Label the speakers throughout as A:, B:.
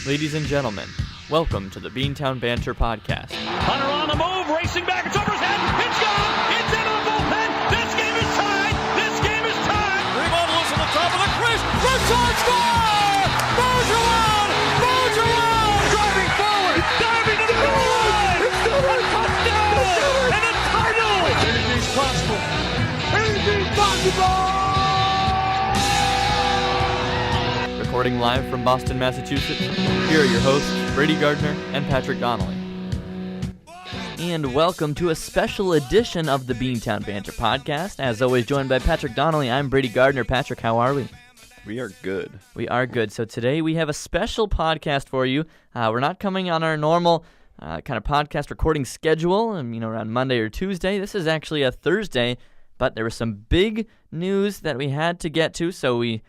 A: Ladies and gentlemen, welcome to the Beantown Banter podcast.
B: Hunter on the move, racing back, it's over his head, it's gone, it's into the bullpen, this game is tied, this game is tied!
C: Rebound loose on the top of the crease, Richard score! Bergeron! Driving forward, diving to the goal line! A touchdown! And a title! Anything's possible! Anything's possible!
A: Recording live from Boston, Massachusetts, here are your hosts, Brady Gardner and Patrick Donnelly. And welcome to a special edition of the Beantown Banter podcast. As always, joined by Patrick Donnelly, I'm Brady Gardner. Patrick, how are we?
D: We are good.
A: We are good. So today we have a special podcast for you. We're not coming on our normal kind of podcast recording schedule, around Monday or Tuesday. This is actually a Thursday, but there was some big news that we had to get to, so we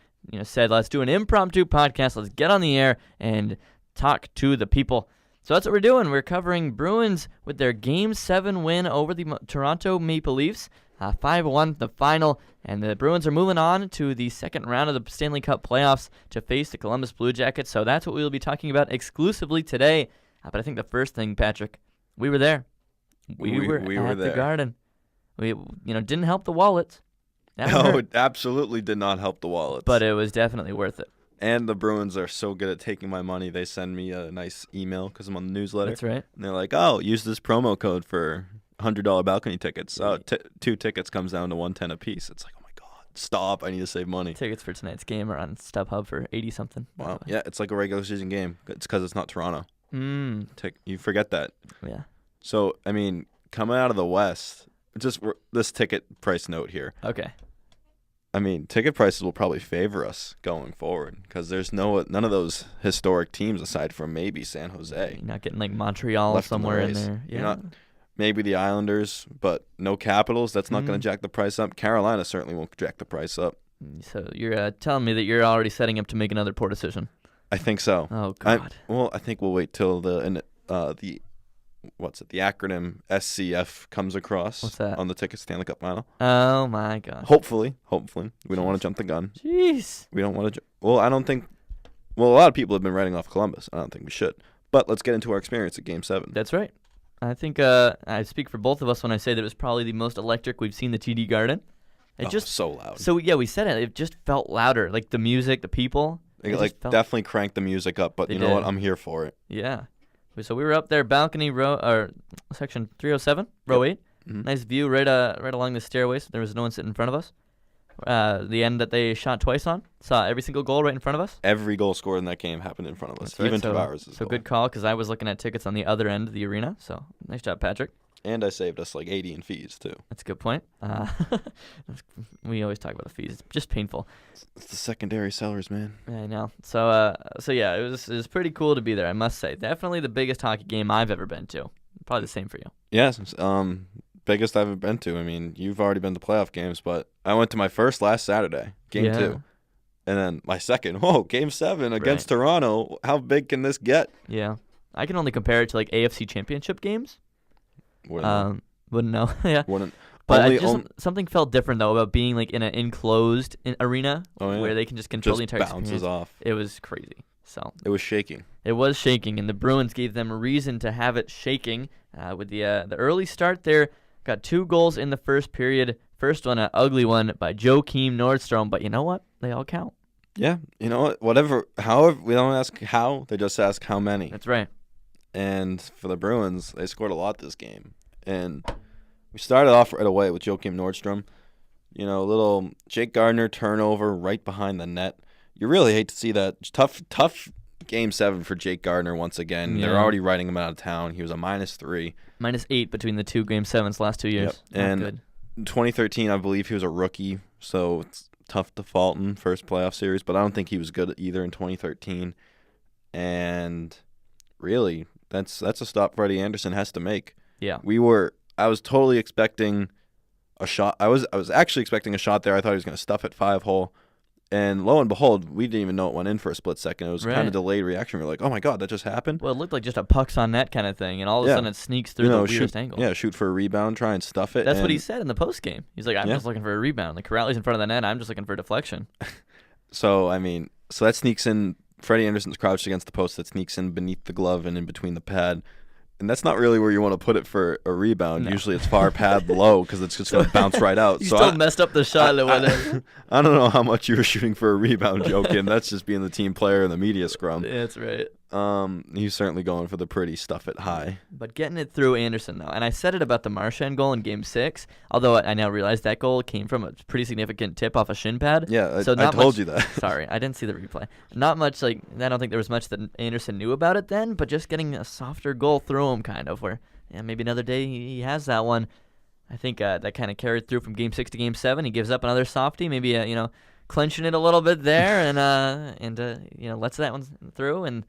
A: said, let's do an impromptu podcast. Let's get on the air and talk to the people. So that's what we're doing. We're covering Bruins with their Game 7 win over the Toronto Maple Leafs, 5-1 the final, and the Bruins are moving on to the second round of the Stanley Cup playoffs to face the Columbus Blue Jackets. So that's what we'll be talking about exclusively today. But I think the first thing, Patrick, we were there. We were at the Garden. We didn't help the wallets.
D: No, it absolutely did not help the wallets.
A: But it was definitely worth it.
D: And the Bruins are so good at taking my money. They send me a nice email because I'm on the newsletter.
A: That's right.
D: And they're like, oh, use this promo code for $100 balcony tickets. Two tickets comes down to $110 a piece. It's like, oh my God, stop. I need to save money.
A: Tickets for tonight's game are on StubHub for $80-something.
D: Wow. Yeah, it's like a regular season game. It's because it's not Toronto. You forget that.
A: Yeah.
D: So, coming out of the West, just this ticket price note here.
A: Okay.
D: Ticket prices will probably favor us going forward because there's none of those historic teams aside from maybe San Jose.
A: You're not getting like Montreal somewhere in there. Yeah.
D: Maybe the Islanders, but no Capitals. That's not going to jack the price up. Carolina certainly won't jack the price up.
A: So you're telling me that you're already setting up to make another poor decision?
D: I think so.
A: Oh, God.
D: I think we'll wait till the acronym SCF comes across.
A: What's that?
D: On the ticket Stanley Cup final.
A: Oh, my God.
D: Hopefully. We don't want to jump the gun.
A: Jeez.
D: We don't want to. I don't think. A lot of people have been writing off Columbus. I don't think we should. But let's get into our experience at Game 7.
A: That's right. I think I speak for both of us when I say that it was probably the most electric we've seen the TD Garden.
D: So loud.
A: So, yeah, we said it. It just felt louder. Like the music, the people.
D: Definitely cranked the music up. But you know what? I'm here for it.
A: Yeah. So we were up there, balcony row, or section 307, row 8. Mm-hmm. Nice view right along the stairways. There was no one sitting in front of us. The end that they shot twice on, saw every single goal right in front of us.
D: Every goal scored in that game happened in front of us, even Tavares'
A: So good call, because I was looking at tickets on the other end of the arena. So nice job, Patrick.
D: And I saved us like $80 in fees too.
A: That's a good point. We always talk about the fees. It's just painful.
D: It's the secondary sellers, man.
A: I know. So yeah, it was pretty cool to be there, I must say. Definitely the biggest hockey game I've ever been to. Probably the same for you.
D: Yes, biggest I've ever been to. You've already been to playoff games, but I went to my first last Saturday, Game 2. And then my second, Game 7 against Toronto. How big can this get?
A: Yeah. I can only compare it to like AFC Championship games.
D: Wouldn't
A: know. Yeah.
D: Wouldn't.
A: But something felt different though about being like in an enclosed arena where they can just control the entire
D: bounces
A: experience.
D: Off.
A: It was crazy. So
D: it was shaking.
A: It was shaking, and the Bruins gave them a reason to have it shaking with the early start there. Got 2 goals in the first period. First one, an ugly one by Joakim Nordstrom, but you know what? They all count.
D: Yeah, you know what? However, we don't ask how; they just ask how many.
A: That's right.
D: And for the Bruins, they scored a lot this game. And we started off right away with Joakim Nordstrom. A little Jake Gardner turnover right behind the net. You really hate to see that. Tough Game 7 for Jake Gardner once again. Yeah. They're already writing him out of town. He was a -3.
A: -8 between the 2 Game 7s last 2 years.
D: Yep. And
A: good.
D: In 2013, I believe he was a rookie, so it's tough to fault him first playoff series, but I don't think he was good either in 2013. And really, that's a stop Freddie Anderson has to make.
A: Yeah.
D: I was totally expecting a shot. I was actually expecting a shot there. I thought he was going to stuff it 5-hole. And lo and behold, we didn't even know it went in for a split second. It was kind of delayed reaction. We were like, oh, my God, that just happened?
A: Well, it looked like just a pucks on net kind of thing, and all of a sudden it sneaks through the weirdest angle.
D: Yeah, shoot for a rebound, try and stuff it.
A: That's what he said in the postgame. He's like, I'm just looking for a rebound. Like, Corrales in front of the net, I'm just looking for a deflection.
D: So that sneaks in Freddie Anderson's crouched against the post that sneaks in beneath the glove and in between the pad. And that's not really where you want to put it for a rebound.
A: No.
D: Usually it's far pad low because it's just going to bounce right out.
A: You still messed up the shot that went in.
D: I don't know how much you were shooting for a rebound, Joakim. That's just being the team player in the media scrum.
A: That's right.
D: He's certainly going for the pretty stuff at high.
A: But getting it through Anderson, though. And I said it about the Marchand goal in Game 6, although I now realize that goal came from a pretty significant tip off a shin pad.
D: Yeah,
A: so
D: I told you that.
A: Sorry, I didn't see the replay. Not much, I don't think there was much that Anderson knew about it then, but just getting a softer goal through him, kind of, where maybe another day he has that one. I think that kind of carried through from Game 6 to Game 7. He gives up another softie, maybe, clenching it a little bit there, and lets that one through, and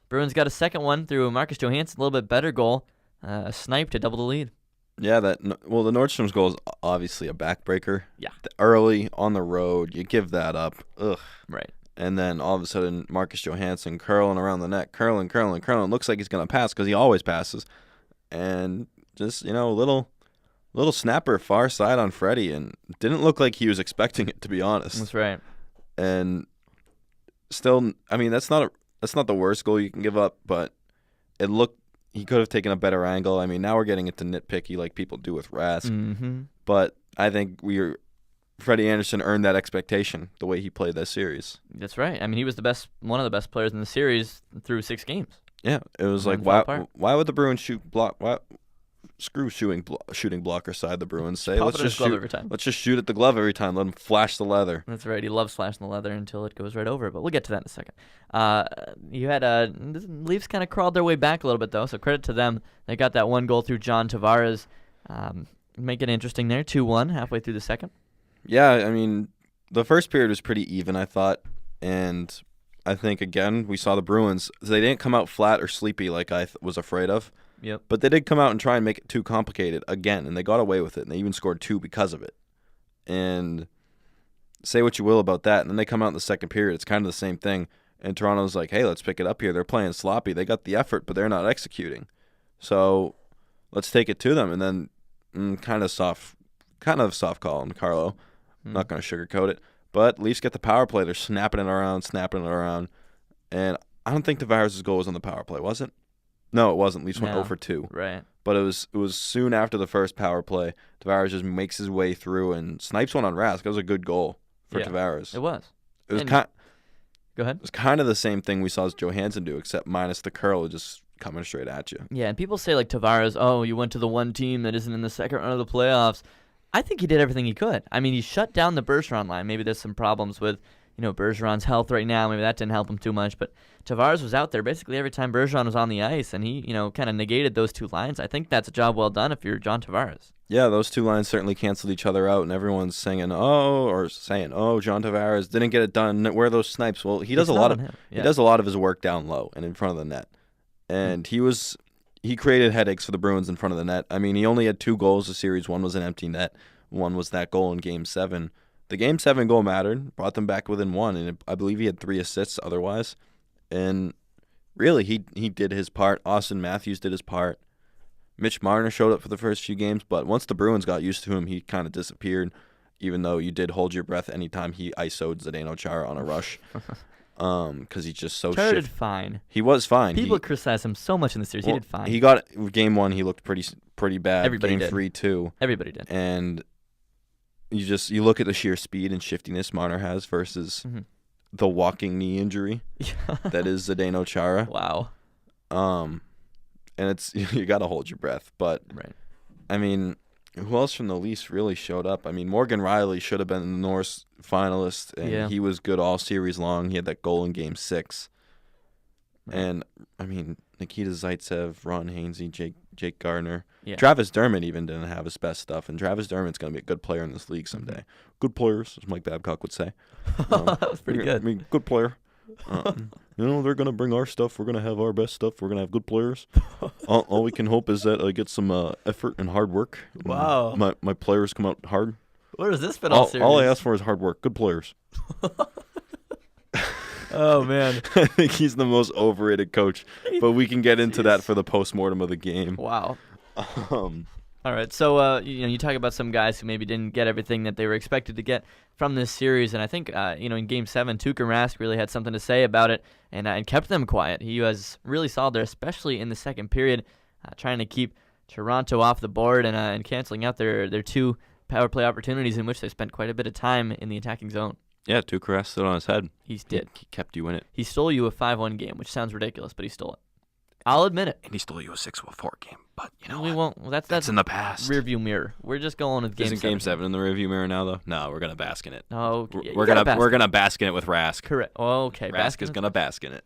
A: Bruins got a second one through Marcus Johansson, a little bit better goal, a snipe to double the lead.
D: Yeah, the Nordstrom's goal is obviously a backbreaker.
A: Yeah.
D: Early on the road, you give that up. Ugh.
A: Right.
D: And then all of a sudden, Marcus Johansson curling around the net, curling. Looks like he's going to pass because he always passes. And just, little snapper far side on Freddie, and didn't look like he was expecting it, to be honest.
A: That's right.
D: And still, that's not the worst goal you can give up, but he could have taken a better angle. Now we're getting into nitpicky like people do with Rask.
A: Mm-hmm.
D: But I think Freddie Anderson earned that expectation the way he played this series.
A: That's right. He was one of the best players in the series through 6 games.
D: Yeah, it was like, why would the Bruins screw shooting blocker side, the Bruins say. Let's just shoot at the glove every time. Let him flash the leather.
A: That's right. He loves flashing the leather until it goes right over. But we'll get to that in a second. You had the Leafs kind of crawled their way back a little bit, though, so credit to them. They got that one goal through John Tavares. Make it interesting there, 2-1 halfway through the second.
D: Yeah, the first period was pretty even, I thought. And I think, again, we saw the Bruins. They didn't come out flat or sleepy like I was afraid of.
A: Yep.
D: But they did come out and try and make it too complicated again, and they got away with it, and they even scored 2 because of it. And say what you will about that, and then they come out in the second period. It's kind of the same thing, and Toronto's like, hey, let's pick it up here. They're playing sloppy. They got the effort, but they're not executing. So let's take it to them, and then kind of soft call on Carlo. Not going to sugarcoat it. But Leafs get the power play. They're snapping it around, and I don't think Tavares' goal was on the power play, was it? No, it wasn't. Leafs went 0 for 2.
A: Right.
D: But it was soon after the first power play. Tavares just makes his way through and snipes one on Rask. That was a good goal for Tavares.
A: It was.
D: It was
A: Go ahead.
D: It was kind of the same thing we saw as Johansson do, except minus the curl, just coming straight at you.
A: Yeah, and people say like Tavares, oh, you went to the one team that isn't in the second round of the playoffs. I think he did everything he could. He shut down the Bergeron line. Maybe there's some problems with Bergeron's health right now. Maybe that didn't help him too much. But Tavares was out there basically every time Bergeron was on the ice, and he, kind of negated those 2 lines. I think that's a job well done if you're John Tavares.
D: Yeah, those 2 lines certainly canceled each other out, and everyone's saying, oh, John Tavares didn't get it done. Where are those snipes? Well, he does a lot of his work down low and in front of the net. And he created headaches for the Bruins in front of the net. He only had 2 goals this series. One was an empty net. One was that goal in Game 7. The Game 7 goal mattered, brought them back within 1, and I believe he had 3 assists otherwise. And really, he did his part. Austin Matthews did his part. Mitch Marner showed up for the first few games, but once the Bruins got used to him, he kind of disappeared, even though you did hold your breath anytime he ISO'd Zdeno Chara on a rush. Because he's just so
A: Chara did fine.
D: He was fine.
A: People criticize him so much in the series. He did fine.
D: He got Game 1, he looked pretty bad.
A: Everybody
D: Game
A: did.
D: 3, too.
A: Everybody did.
D: And you look at the sheer speed and shiftiness Marner has versus the walking knee injury that is Zdeno Chara.
A: Wow.
D: And it's you got to hold your breath. But
A: right.
D: Who else from the Leafs really showed up? Morgan Riley should have been the Norris finalist, and he was good all series long. He had that goal in Game 6. Right. And Nikita Zaitsev, Ron Hainsey, Jake Gardner. Yeah. Travis Dermott even didn't have his best stuff, and Travis Dermott's going to be a good player in this league someday. Mm-hmm. Good players, as Mike Babcock would say.
A: That was pretty good.
D: Good player. They're going to bring our stuff. We're going to have our best stuff. We're going to have good players. All we can hope is that I get some effort and hard work.
A: Wow.
D: My players come out hard.
A: Where has this been all serious?
D: All I ask for is hard work. Good players.
A: Oh, man.
D: I think he's the most overrated coach, but we can get into that for the postmortem of the game.
A: Wow. All right, so you talk about some guys who maybe didn't get everything that they were expected to get from this series, and I think in Game 7, Tuukka Rask really had something to say about it and kept them quiet. He was really solid there, especially in the second period, trying to keep Toronto off the board and canceling out their 2 power play opportunities in which they spent quite a bit of time in the attacking zone.
D: Yeah, Tuukka Rask stood on his head.
A: He did.
D: He kept you in it.
A: He stole you a 5-1 game, which sounds ridiculous, but he stole it. I'll admit it.
D: And he stole you a 6-4 game, but you know
A: we
D: what?
A: won't. Well, that's
D: in the past.
A: Rearview mirror. We're just going with Game 7.
D: Isn't Game 7 in the rearview mirror now, though? No, we're gonna bask in it.
A: Oh,
D: we're gonna bask in it with Rask.
A: Correct. Oh, okay.
D: Rask is gonna bask in it.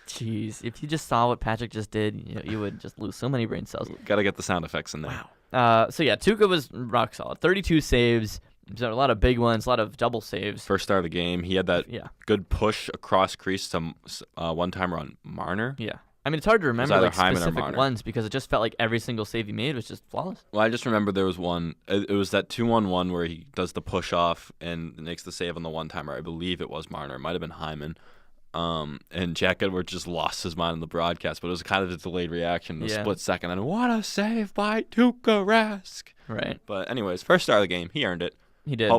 A: Jeez, if you just saw what Patrick just did, you would just lose so many brain cells.
D: Gotta get the sound effects in there.
A: Wow. So yeah, Tuukka was rock solid. 32 saves. A lot of big ones, a lot of double saves.
D: First start of the game, he had that good push across crease to one-timer on Marner.
A: Yeah. I mean, it's hard to remember
D: Hyman
A: specific ones because it just felt like every single save he made was just flawless.
D: Well, I just remember there was one. It was that 2-1-1 where he does the push-off and makes the save on the one-timer. I believe it was Marner. It might have been Hyman. And Jack Edwards just lost his mind in the broadcast, but it was kind of a delayed reaction, a split second. And what a save by Tuukka Rask.
A: Right.
D: But anyways, first start of the game, he earned it.
A: He did.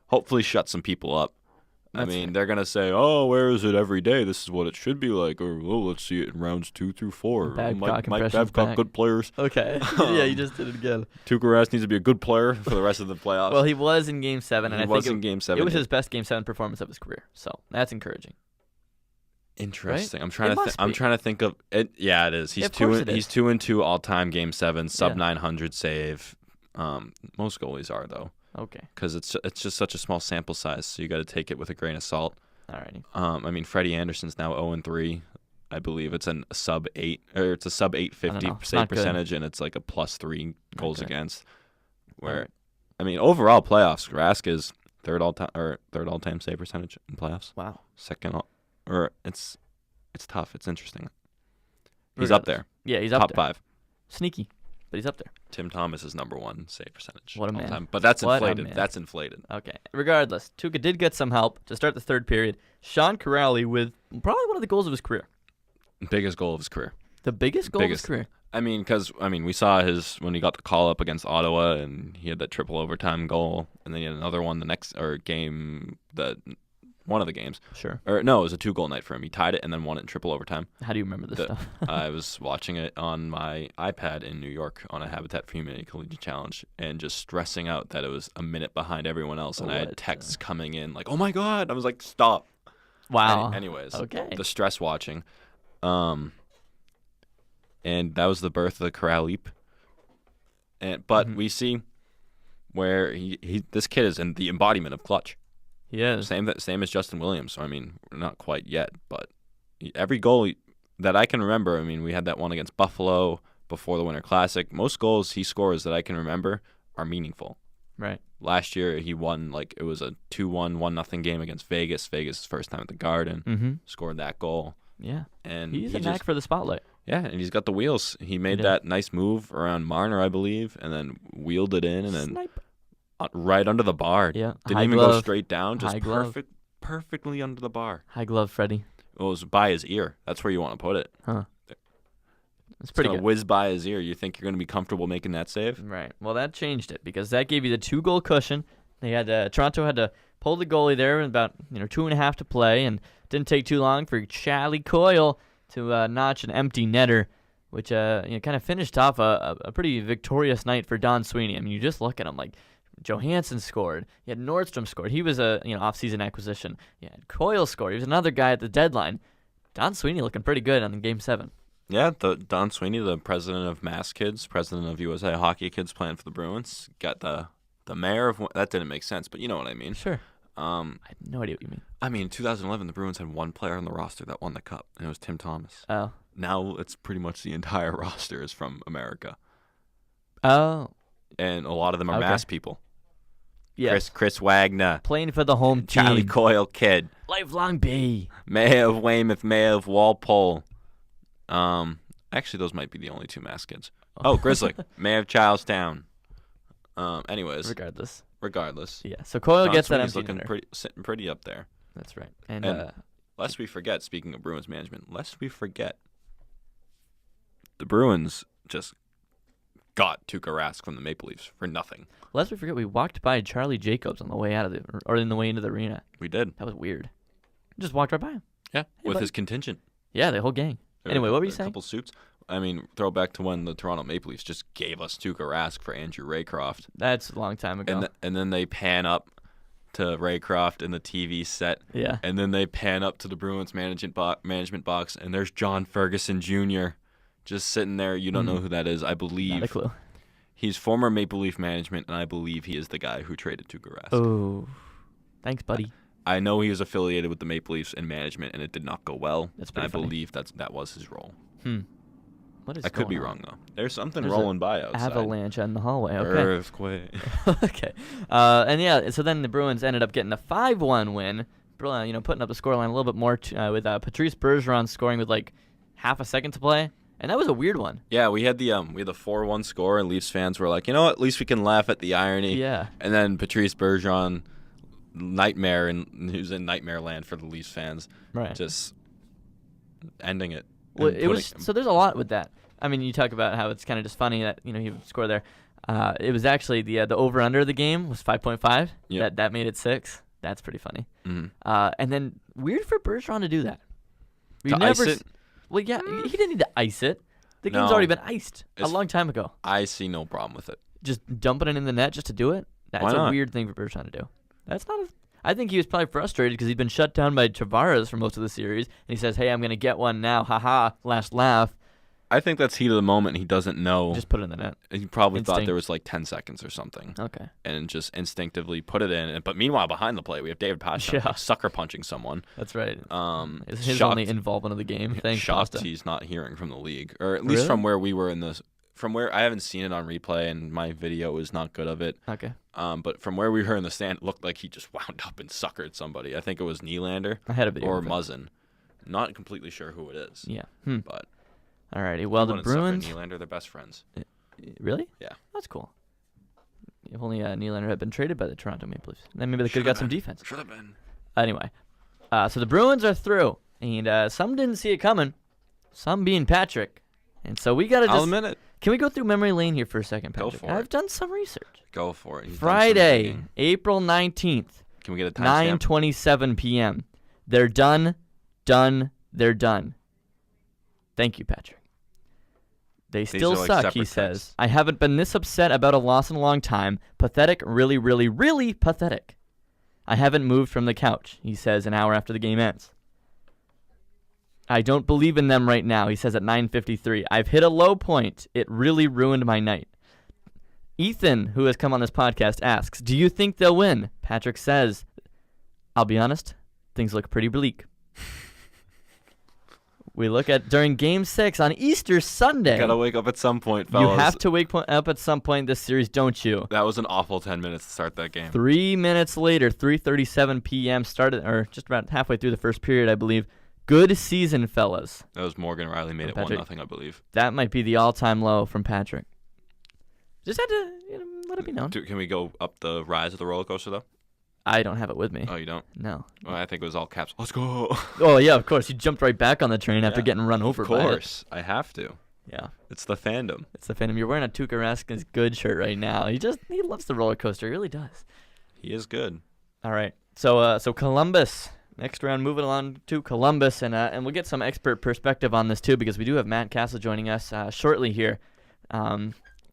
D: Hopefully shut some people up. They're going to say, oh, where is it every day? This is what it should be like. Or, oh, let's see it in rounds 2 through 4. Mike Babcock, good players.
A: Okay. Yeah, you just did it again.
D: Tuukka Rask needs to be a good player for the rest of the playoffs.
A: Well, he was in Game 7. And I think
D: in Game 7.
A: It was his best Game 7 performance of his career. So that's encouraging.
D: Interesting.
A: Right?
D: I'm trying to think of it. Yeah, it is. He's 2-2 all-time Game 7, sub 900 save. Most goalies are, though.
A: Okay.
D: Because it's just such a small sample size, so you got to take it with a grain of salt.
A: Alrighty.
D: Freddie Anderson's now 0-3. I believe it's a sub 850 save percentage, and it's like a +3 goals against. Where, overall playoffs, Rask is third all time save percentage in playoffs.
A: Wow.
D: Second, it's tough. It's interesting. He's up there.
A: Yeah, he's up
D: top
A: there.
D: 5.
A: Sneaky, but he's up there.
D: Tim Thomas is number 1 save percentage.
A: What a
D: all
A: man.
D: Time. But that's inflated. That's inflated.
A: Okay. Regardless, Tuukka did get some help to start the third period. Sean Corrali with probably one of the goals of his career.
D: Biggest goal of his career.
A: The biggest goal of his career.
D: We saw when he got the call up against Ottawa, and he had that triple overtime goal, and then he had another one the next game one of the games.
A: Sure.
D: Or no, it was a 2-goal night for him. He tied it and then won it in triple overtime.
A: How do you remember this stuff?
D: I was watching it on my iPad in New York on a Habitat for Humanity Collegiate Challenge and just stressing out that it was a minute behind everyone else. And I had texts coming in like, oh my God. I was like, stop.
A: Wow.
D: Anyways,
A: okay.
D: The stress watching. And that was the birth of the Corral Leap. But we see where this kid is in the embodiment of clutch.
A: He is.
D: Same as Justin Williams. So, not quite yet, but every goal that I can remember, we had that one against Buffalo before the Winter Classic. Most goals he scores that I can remember are meaningful.
A: Right.
D: Last year, he won, it was a 2-1, 1-0 game against Vegas. Vegas' first time at the Garden. Scored that goal.
A: Yeah.
D: And
A: he's a knack for the spotlight.
D: Yeah, and he's got the wheels. He made that nice move around Marner, I believe, and then wheeled it in and then right under the bar.
A: Yeah.
D: Didn't even go straight down, just perfectly under the bar.
A: High glove, Freddie.
D: It was by his ear. That's where you want to put it.
A: Huh. It's pretty good.
D: Whiz by his ear. You think you're going to be comfortable making that save?
A: Right. Well, that changed it because that gave you the 2-goal cushion. They had Toronto had to pull the goalie there with about 2.5 to play, and didn't take too long for Charlie Coyle to notch an empty netter, which kind of finished off a pretty victorious night for Don Sweeney. You just look at him like Johansson scored. You had Nordstrom scored. He was a off-season acquisition. You had Coyle scored. He was another guy at the deadline. Don Sweeney looking pretty good on Game 7.
D: Yeah, Don Sweeney, the president of Mass Kids, president of USA Hockey Kids playing for the Bruins, got the mayor of... That didn't make sense, but you know what I mean.
A: Sure. I have no idea what you mean.
D: In 2011, the Bruins had one player on the roster that won the Cup, and it was Tim Thomas.
A: Oh.
D: Now it's pretty much the entire roster is from America.
A: Oh.
D: And a lot of them are Mass people.
A: Yes.
D: Chris Wagner.
A: Playing for the home team.
D: Charlie Coyle kid.
A: Lifelong B.
D: Mayor of Weymouth, Mayor of Walpole. Actually, those might be the only 2 Mass kids. Oh, Grizzly. Mayor of Charlestown. Anyways. Regardless.
A: Yeah, so Coyle gets that empty
D: sitting pretty up there.
A: That's right. And
D: lest we forget, speaking of Bruins management, the Bruins just got Tuukka Rask from the Maple Leafs for nothing.
A: Lest we forget, we walked by Charlie Jacobs on the way out of or in the way into the arena.
D: We did.
A: That was weird. Just walked right by him.
D: Yeah, with
A: buddy.
D: his contingent.
A: Yeah, the whole gang. Anyway, what were you saying?
D: A couple suits. I mean, throw back to when the Toronto Maple Leafs just gave us Tuukka Rask for Andrew Raycroft.
A: That's a long time ago.
D: And then they pan up to Raycroft in the TV set.
A: Yeah.
D: And then they pan up to the Bruins management box, and there's John Ferguson Jr. just sitting there. You don't know who that is. I believe.
A: Not a clue.
D: He's former Maple Leaf management, and I believe he is the guy who traded Tuukka Rask.
A: Oh, thanks, buddy.
D: I know he was affiliated with the Maple Leafs in management, and it did not go well.
A: That's
D: and
A: pretty
D: I
A: funny.
D: believe that was his role.
A: What is
D: I could be
A: going
D: wrong, though. There's something
A: There's
D: rolling by outside.
A: Avalanche in the hallway. Okay.
D: Earthquake.
A: Okay. And yeah, so then the Bruins ended up getting a 5-1 win, putting up the scoreline a little bit more with Patrice Bergeron scoring with like half a second to play. And that was a weird one.
D: Yeah, we had the 4-1 score, and Leafs fans were like, you know what, at least we can laugh at the irony.
A: Yeah.
D: And then Patrice Bergeron, nightmare, and who's in nightmare land for the Leafs fans,
A: Right.
D: just ending it.
A: Well,
D: and
A: it was so. There's a lot with that. I mean, you talk about how it's kind of just funny that he would score there. It was actually the over under of the game was 5.5.
D: Yep.
A: That made it 6. That's pretty funny.
D: Mhm.
A: And then weird for Bergeron to do that. We
D: To ice it?
A: Well, yeah, he didn't need to ice it. The game's
D: No.
A: already been iced a
D: It's-
A: long time ago.
D: I see no problem with it.
A: Just dumping it in the net just to do it. That's
D: Why
A: a
D: not?
A: weird thing for Bergeron to do. That's not. I think he was probably frustrated because he'd been shut down by Tavares for most of the series, and he says, "Hey, I'm going to get one now, haha!" Last laugh.
D: I think that's heat of the moment. He doesn't know.
A: Just put it in the net.
D: He probably thought
A: Instinct.
D: there was like 10 seconds or something.
A: Okay.
D: And just instinctively put it in. But meanwhile, behind the play, we have David Pastrnak
A: Yeah.
D: like sucker punching someone.
A: That's right. It's his
D: Shocked-
A: only involvement of the game. Thanks,
D: shocked
A: Pasta.
D: he's not hearing from the league, or at least
A: Really?
D: from where we were in this. From where I haven't seen it on replay, and my video is not good of it.
A: Okay.
D: But from where we were in the stand, it looked like he just wound up and suckered somebody. I think it was Nylander
A: I had a video
D: or
A: of it.
D: Muzzin. Not completely sure who it is.
A: Yeah.
D: But
A: Alrighty. Well,
D: he
A: the
D: wouldn't sucker
A: Bruins.
D: Nylander, they're best friends.
A: Really?
D: Yeah.
A: That's cool. If only Nylander had been traded by the Toronto Maple Leafs, then maybe they could have got some defense.
D: Should have been.
A: Anyway, so the Bruins are through, and some didn't see it coming. Some being Patrick, and so we gotta
D: I'll
A: just.
D: admit it.
A: Can we go through memory lane here for a second,
D: Go
A: Patrick?
D: for it.
A: I've done some research.
D: Go for it. He's done some
A: Friday,
D: digging.
A: April 19th,
D: Can we get a timestamp?
A: 9:27 p.m. They're done. They're done. Thank you, Patrick. They still
D: are like
A: suck, he
D: separate
A: says.
D: texts.
A: I haven't been this upset about a loss in a long time. Pathetic, really, really, really pathetic. I haven't moved from the couch, he says an hour after the game ends. I don't believe in them right now, he says at 9:53. I've hit a low point. It really ruined my night. Ethan, who has come on this podcast, asks, do you think they'll win? Patrick says, I'll be honest, things look pretty bleak. We look at during Game 6 on Easter Sunday.
D: Gotta wake up at some point,
A: You
D: fellas.
A: have to wake up at some point in this series, don't you?
D: That was an awful 10 minutes to start that game.
A: 3 minutes later, 3:37 p.m. started, or just about halfway through the first period, I believe. Good season, fellas.
D: That was Morgan Riley made it
A: Patrick.
D: 1-0, I believe.
A: That might be the all-time low from Patrick. Just had to let it be known.
D: Can we go up the rise of the roller coaster, though?
A: I don't have it with me.
D: Oh, you don't?
A: No.
D: Well, I think it was all caps. Let's go.
A: Oh, yeah, of course. You jumped right back on the train after
D: Yeah.
A: getting run over
D: Of
A: by it.
D: course. I have to.
A: Yeah.
D: It's the fandom.
A: It's the Phantom. You're wearing a Tuukka Rask's good shirt right now. He loves the roller coaster. He really does.
D: He is good.
A: All right. So Columbus. Next round, moving along to Columbus, and we'll get some expert perspective on this too, because we do have Matt Castle joining us shortly here.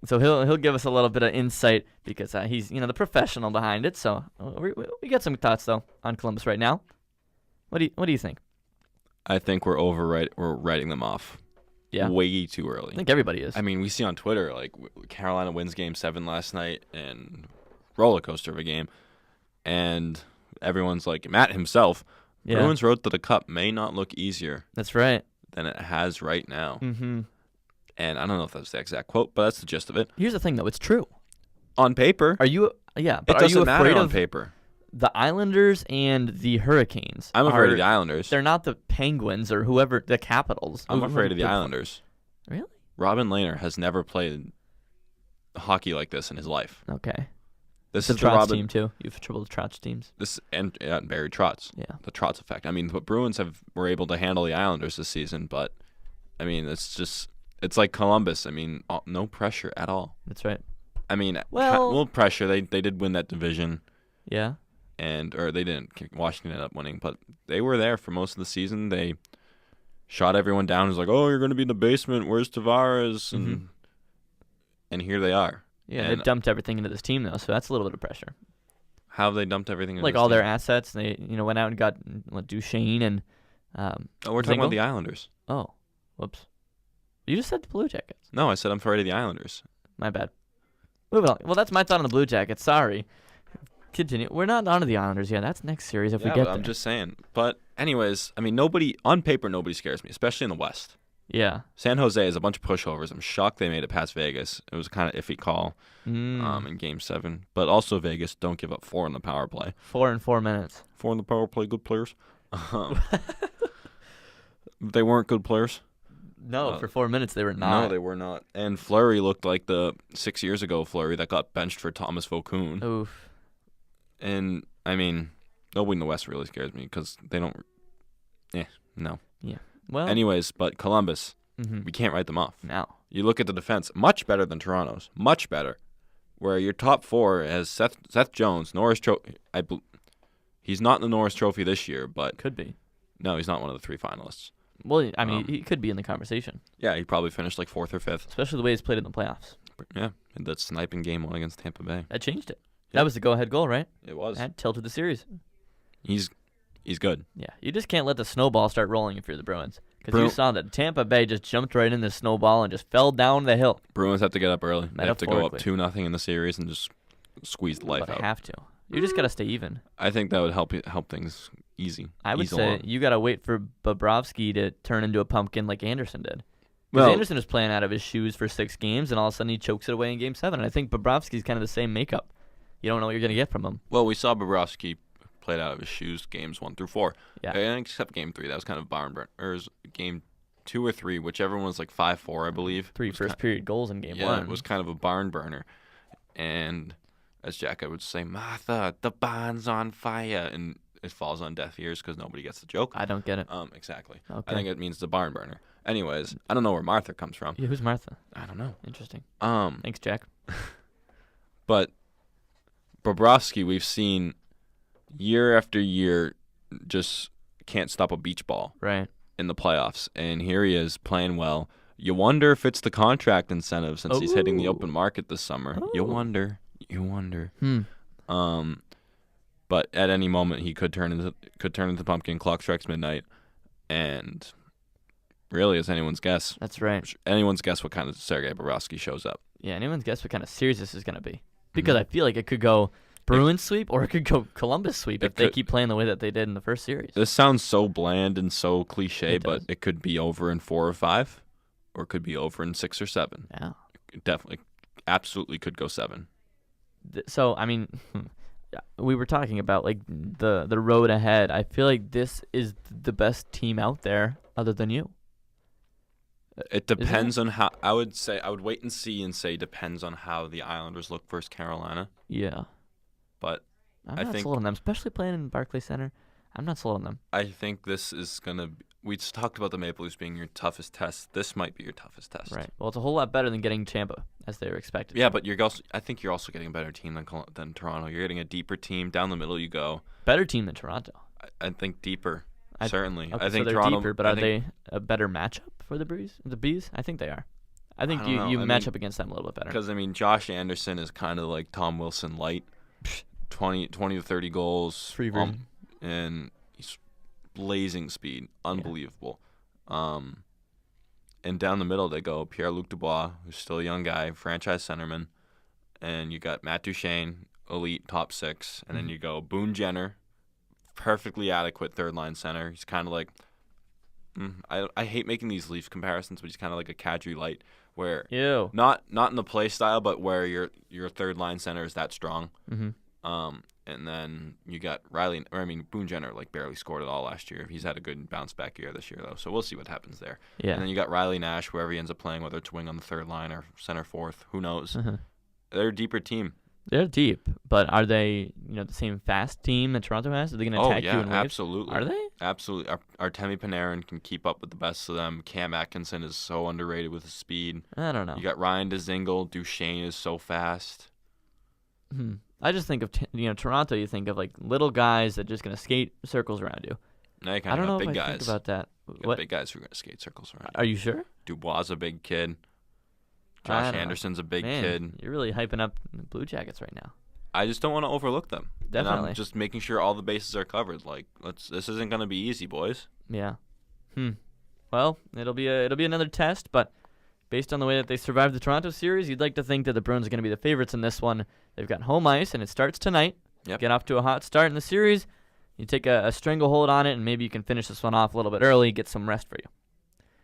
A: So he'll give us a little bit of insight because he's the professional behind it. So we got some thoughts though on Columbus right now. What do you think?
D: I think we're writing them off.
A: Yeah.
D: Way too early.
A: I think everybody is.
D: I mean, we see on Twitter, like, Carolina wins Game 7 last night, and roller coaster of a game. And everyone's like, Matt himself,
A: Yeah.
D: Bruins road to the cup may not look easier
A: That's right.
D: than it has right now.
A: Mm-hmm.
D: And I don't know if that's the exact quote, but that's the gist of it.
A: Here's the thing, though. It's true.
D: On paper,
A: Are you? Yeah. But
D: it
A: are
D: doesn't
A: you
D: matter
A: afraid
D: on
A: of
D: paper.
A: the Islanders and the Hurricanes?
D: I'm afraid of the Islanders.
A: They're not the Penguins or whoever, the Capitals.
D: I'm
A: Who-
D: afraid of the
A: who-
D: Islanders.
A: Really?
D: Robin Lehner has never played hockey like this in his life.
A: Okay.
D: This
A: The
D: is the
A: Trotz
D: Robin.
A: team too. You've troubled the Trotz teams.
D: This and Barry Trotz.
A: Yeah.
D: The Trotz effect. I mean, the Bruins were able to handle the Islanders this season, but I mean, it's It's like Columbus. I mean, no pressure at all.
A: That's right.
D: I mean,
A: Well,
D: pressure. They did win that division,
A: yeah.
D: or they didn't. Washington ended up winning, but they were there for most of the season. They shot everyone down. It was like, oh, you're going to be in the basement. Where's Tavares? And here they are.
A: Yeah,
D: and
A: they dumped everything into this team, though, so that's a little bit of pressure.
D: How have they dumped everything into
A: Like
D: this
A: all their
D: team?
A: assets, they went out and got Duchesne and
D: We're talking about
A: Zingle?
D: the Islanders.
A: Oh, whoops. You just said the Blue Jackets.
D: No, I said I'm afraid of the Islanders.
A: My bad. Moving on. Well, that's my thought on the Blue Jackets. Sorry. Continue. We're not on to the Islanders yet. That's next series if we get there.
D: I'm just saying. But anyways, I mean, on paper, nobody scares me, especially in the West.
A: Yeah.
D: San Jose is a bunch of pushovers. I'm shocked they made it past Vegas. It was a kind of iffy call in Game 7. But also Vegas, don't give up 4 in the power play.
A: 4 in 4 minutes.
D: 4 in the power play, good players. They weren't good players.
A: No, for 4 minutes they were not.
D: No, they were not. And Fleury looked like the 6 years ago Fleury that got benched for Thomas Vokoun.
A: Oof.
D: And, I mean, nobody in the West really scares me because they don't... no.
A: Yeah. Well.
D: Anyways, but Columbus, we can't write them off.
A: No.
D: You look at the defense, much better than Toronto's. Much better. Where your top 4 has Seth Jones, Norris Trophy. He's not in the Norris Trophy this year, but...
A: Could be.
D: No, he's not one of the 3 finalists.
A: Well, I mean, he could be in the conversation.
D: Yeah, he probably finished like 4th or 5th.
A: Especially the way he's played in the playoffs.
D: Yeah, and that sniping game 1 against Tampa Bay.
A: That changed it.
D: Yeah.
A: That was the go-ahead goal, right?
D: It was.
A: That tilted the series.
D: He's good.
A: Yeah, you just can't let the snowball start rolling if you're the Bruins. Because you saw that Tampa Bay just jumped right in the snowball and just fell down the hill.
D: Bruins have to get up early. They have to go up
A: Metaphorically.
D: 2-0 in the series and just squeeze the life
A: But
D: out.
A: have to. You just got to stay even.
D: I think that would help things easy.
A: I would
D: ease
A: say
D: along.
A: you got to wait for Bobrovsky to turn into a pumpkin like Anderson did. Because Anderson was playing out of his shoes for 6 games, and all of a sudden he chokes it away in Game 7. And I think Bobrovsky's kind of the same makeup. You don't know what you're going to get from him.
D: Well, we saw Bobrovsky played out of his shoes games 1 through 4.
A: Yeah.
D: Except Game 3. That was kind of barn burn. Or Game 2 or 3, whichever one was like 5-4, I believe.
A: 3 first-period goals in Game 1.
D: Yeah, it was kind of a barn burner. And as Jack, I would say, Martha, the barn's on fire. And it falls on deaf ears because nobody gets the joke.
A: I don't get it.
D: Exactly.
A: Okay.
D: I think it means the barn burner. Anyways, I don't know where Martha comes from.
A: Yeah, who's Martha?
D: I don't know.
A: Interesting.
D: Um,
A: Thanks, Jack.
D: But Bobrovsky, we've seen year after year just can't stop a beach ball
A: Right.
D: in the playoffs. And here he is playing well. You wonder if it's the contract incentive since he's hitting the open market this summer. You wonder. But at any moment he could turn into pumpkin. Clock strikes midnight, and really, it's anyone's guess.
A: That's right.
D: Anyone's guess what kind of Sergei Bobrovsky shows up.
A: Yeah, anyone's guess what kind of series this is going to be. Because I feel like it could go Bruins sweep or it could go Columbus sweep if they keep playing the way that they did in the first series.
D: This sounds so bland and so cliche,
A: It
D: but
A: does.
D: it could be over in 4 or 5, or it could be over in 6 or 7.
A: Yeah.
D: It definitely, absolutely could go 7.
A: So, I mean, we were talking about like the road ahead. I feel like this is the best team out there other than you.
D: It depends on how. I would wait and see and say depends on how the Islanders look versus Carolina.
A: Yeah.
D: But
A: I'm
D: I
A: not
D: think
A: sold on them, especially playing in Barclays Center. I'm not sold on them.
D: I think this is gonna. We just talked about the Maple Leafs being your toughest test. This might be your toughest test.
A: Right. Well, it's a whole lot better than getting Tampa, as they were expected.
D: Yeah, but I think you're also getting a better team than Toronto. You're getting a deeper team. Down the middle you go.
A: Better team than Toronto.
D: I think deeper. Certainly.
A: Okay,
D: I think
A: so they're
D: Toronto.
A: deeper, but are they a better matchup for the Bees? I think they are. I think
D: I don't know.
A: you
D: I
A: match
D: mean,
A: up against them a little bit better.
D: Because, I mean, Josh Anderson is kind of like Tom Wilson light. 20 to 30 goals.
A: Free version.
D: And he's blazing speed. Unbelievable. And down the middle they go Pierre-Luc Dubois, who's still a young guy, franchise centerman. And you got Matt Duchesne, elite top 6. And then you go Boone Jenner, perfectly adequate third-line center. He's kind of like... I hate making these Leaf comparisons, but he's kind of like a Kadri Light, where
A: Ew.
D: not in the play style, but where your third line center is that strong. And then you got Boone Jenner like barely scored at all last year. He's had a good bounce back year this year though, so we'll see what happens there.
A: Yeah.
D: And then you got Riley Nash, wherever he ends up playing, whether it's wing on the third line or center fourth, who knows? They're a deeper team.
A: They're deep, but are they, the same fast team that Toronto has? Are they going to attack you in waves?
D: Absolutely.
A: Are they?
D: Absolutely. Artemi Panarin can keep up with the best of them. Cam Atkinson is so underrated with his speed.
A: I don't know.
D: You got Ryan Dzingel. Duchesne is so fast.
A: I just think of Toronto. You think of like little guys that just going to skate circles around you.
D: Now you
A: I
D: kind
A: don't
D: of
A: know
D: got
A: if
D: big
A: I
D: guys.
A: think about that.
D: You got
A: What?
D: big guys who are going to skate circles around you.
A: Are you sure?
D: Dubois is a big kid.
A: I
D: Josh
A: don't know.
D: Anderson's a big
A: Man,
D: kid.
A: You're really hyping up the Blue Jackets right now.
D: I just don't want to overlook them.
A: Definitely.
D: And I'm just making sure all the bases are covered. Like, this isn't going to be easy, boys.
A: Yeah. Well, it'll be another test, but based on the way that they survived the Toronto series, you'd like to think that the Bruins are going to be the favorites in this one. They've got home ice, and it starts tonight.
D: Yep.
A: Get off to a hot start in the series. You take a stranglehold on it, and maybe you can finish this one off a little bit early, get some rest for you.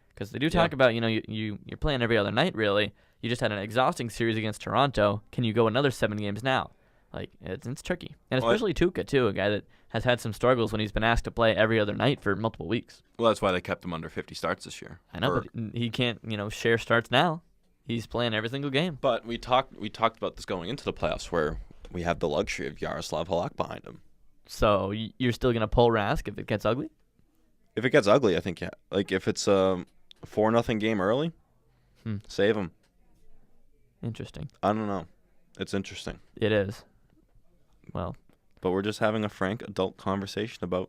A: Because they do talk about, you're playing every other night, really. You just had an exhausting series against Toronto. Can you go another 7 games now? Like, it's tricky. And especially Tuukka, too, a guy that has had some struggles when he's been asked to play every other night for multiple weeks.
D: Well, that's why they kept him under 50 starts this year.
A: I know, but he can't, share starts now. He's playing every single game.
D: But we talked about this going into the playoffs, where we have the luxury of Yaroslav Halak behind him.
A: So you're still going to pull Rask if it gets ugly?
D: If it gets ugly, I think, yeah. Like, if it's a 4-0 game early, save him.
A: Interesting.
D: I don't know. It's interesting.
A: It is. Well.
D: But we're just having a frank adult conversation about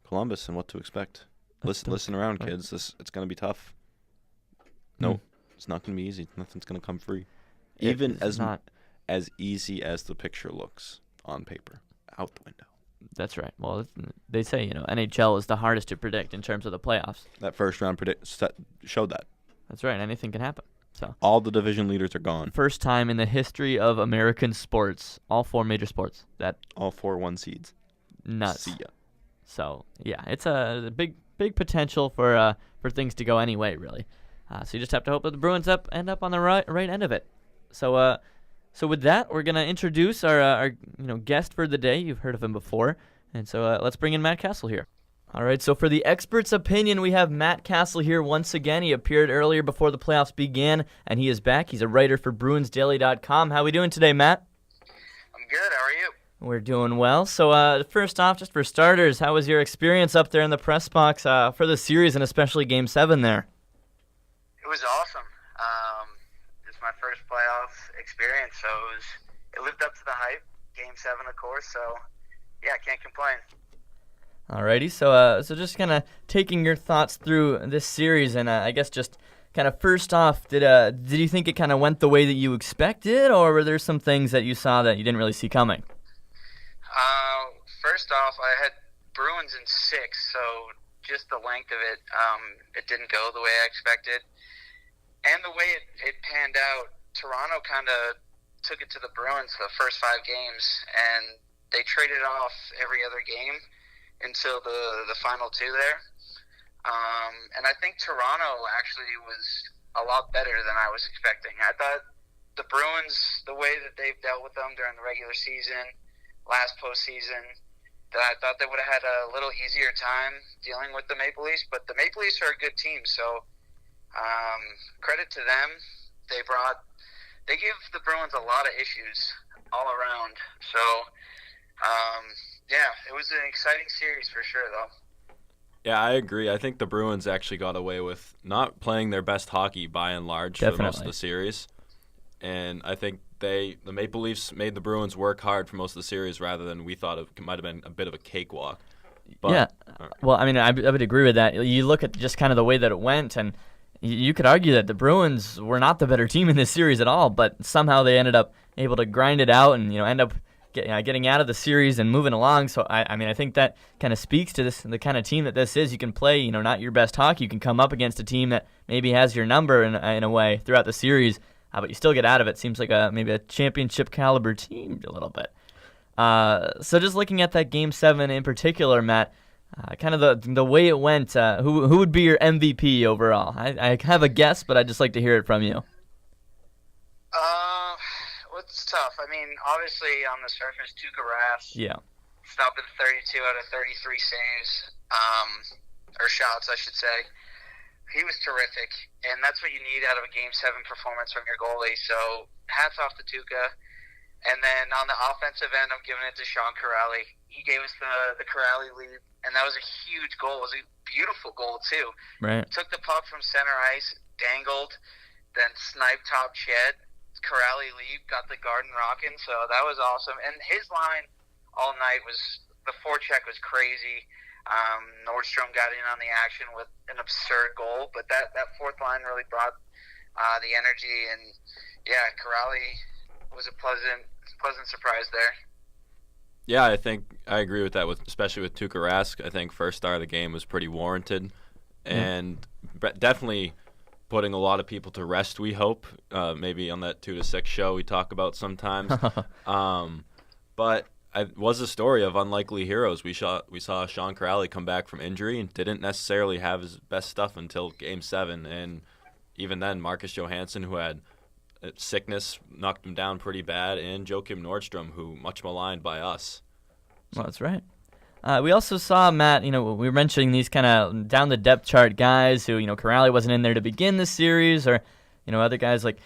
D: Columbus and what to expect. Listen around, kids. It's going to be tough. No, it's not going to be easy. Nothing's going to come free. Even as easy as the picture looks on paper. Out the window.
A: That's right. Well, they say, NHL is the hardest to predict in terms of the playoffs.
D: That first round showed that.
A: That's right. Anything can happen. So
D: all the division leaders are gone.
A: First time in the history of American sports, all 4 major sports, that
D: all 4 1 seeds.
A: Nuts.
D: See ya.
A: So yeah, it's a big potential for things to go anyway, really. So you just have to hope that the Bruins end up on the right end of it. So with that, we're gonna introduce our guest for the day. You've heard of him before, and so let's bring in Matt Castle here. All right, so for the expert's opinion, we have Matt Castle here once again. He appeared earlier before the playoffs began, and he is back. He's a writer for BruinsDaily.com. How are we doing today, Matt?
E: I'm good. How are you?
A: We're doing well. So first off, just for starters, how was your experience up there in the press box for the series, and especially Game 7 there?
E: It was awesome. It's my first playoff experience, so it lived up to the hype. Game 7, of course, so yeah, I can't complain.
A: Alrighty, so just kind of taking your thoughts through this series, and I guess just kind of first off, did you think it kind of went the way that you expected, or were there some things that you saw that you didn't really see coming?
E: First off, I had Bruins in 6, so just the length of it, it didn't go the way I expected, and the way it panned out, Toronto kind of took it to the Bruins the first 5 games, and they traded off every other game until the final 2 there. And I think Toronto actually was a lot better than I was expecting. I thought the Bruins, the way that they've dealt with them during the regular season, last postseason, that I thought they would have had a little easier time dealing with the Maple Leafs. But the Maple Leafs are a good team, so credit to them. They give the Bruins a lot of issues all around. So, yeah, it was an exciting series for sure, though.
D: Yeah, I agree. I think the Bruins actually got away with not playing their best hockey by and large for most of the series. And I think the Maple Leafs made the Bruins work hard for most of the series rather than we thought it might have been a bit of a cakewalk. But,
A: yeah. Well, I mean, I would agree with that. You look at just kind of the way that it went, and you could argue that the Bruins were not the better team in this series at all, but somehow they ended up able to grind it out and end up getting out of the series and moving along. So I think that kind of speaks to the kind of team that this is. You can play not your best hockey. You can come up against a team that maybe has your number in a way throughout the series, but you still get out of it. Seems like maybe a championship caliber team a little bit. So just looking at that Game 7 in particular, Matt, kind of the way it went, who would be your MVP overall? I have a guess, but I'd just like to hear it from you.
E: It's tough. I mean, obviously on the surface, Tuukka Rask.
A: Yeah.
E: Stopping 32 out of 33 saves, or shots, I should say. He was terrific, and that's what you need out of a Game 7 performance from your goalie. So hats off to Tuukka. And then on the offensive end, I'm giving it to Sean Corrali. He gave us the Corrali lead, and that was a huge goal. It was a beautiful goal, too.
A: Right.
E: Took the puck from center ice, dangled, then sniped top shed. Corrali lead, got the garden rocking, so that was awesome. And his line all night was, the forecheck was crazy. Nordstrom got in on the action with an absurd goal, but that fourth line really brought the energy, and yeah, Corrali was a pleasant surprise there.
D: Yeah, I think I agree with that, especially with Tuukka Rask. I think first star of the game was pretty warranted, and definitely putting a lot of people to rest, we hope. Maybe on that 2 to 6 show we talk about sometimes. But it was a story of unlikely heroes. We saw Sean Corrali come back from injury and didn't necessarily have his best stuff until Game 7. And even then, Marcus Johansson, who had sickness, knocked him down pretty bad, and Joakim Nordstrom, who much maligned by us.
A: Well, that's right. We also saw, Matt, we were mentioning these kind of down the depth chart guys who, Corrali wasn't in there to begin the series, or, other guys like